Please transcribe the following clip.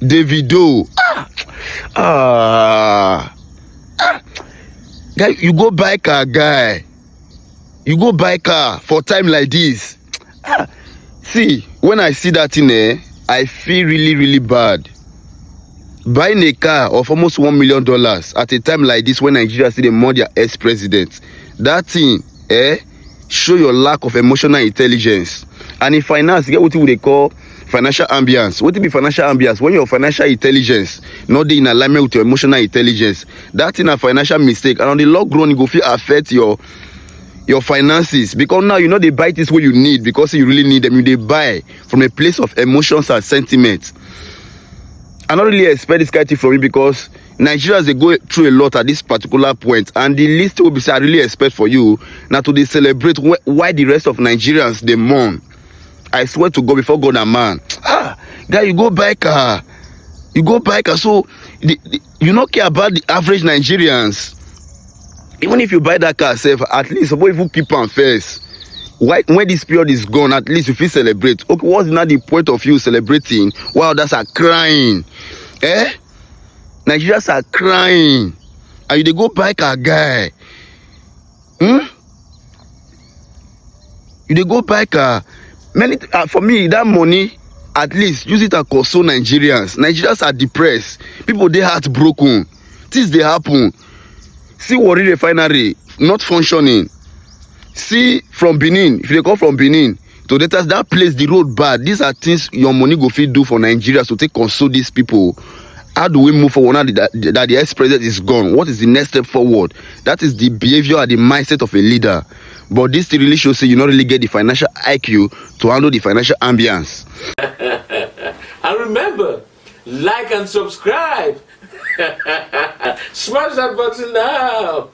Davido. Guy, you go buy car, guy. You go buy car for time like this. See, when I see that thing, I feel really, really bad. Buying a car of almost $1 million at a time like this when Nigeria still mourn their ex-president. That thing, show your lack of emotional intelligence. And in finance, get what they call financial ambience. What be financial ambience? When your financial intelligence not in alignment with your emotional intelligence, that's in a financial mistake. And on the long run, it go feel affect your finances, because now you know they buy this what you need because you really need them. They buy from a place of emotions and sentiments. I don't really expect this kind of thing from you because Nigerians, they go through a lot at this particular point, and the least will be say I really expect for you now to they celebrate why the rest of Nigerians they mourn. I swear to God, before God and man, guy, you go buy car, so you not care about the average Nigerians. Even if you buy that car self, at least suppose you keep on first. Why, when this period is gone, at least you feel celebrate. Okay, what's not the point of you celebrating while others are crying? Nigerians are crying, and you go buy car, guy. You they go buy car. Many for me, that money, at least use it to console Nigerians. Nigerians are depressed. People they heartbroken. Things they happen. See Warri refinery not functioning. See from Benin, if they come from Benin to that place, the road bad. These are things your money go fit do for Nigeria to take console these people. How do we move forward now that the ex-president is gone? What is the next step forward? That is the behavior and the mindset of a leader. But this really shows you not really get the financial IQ to handle the financial ambience. And remember, like and subscribe. Smash that button now.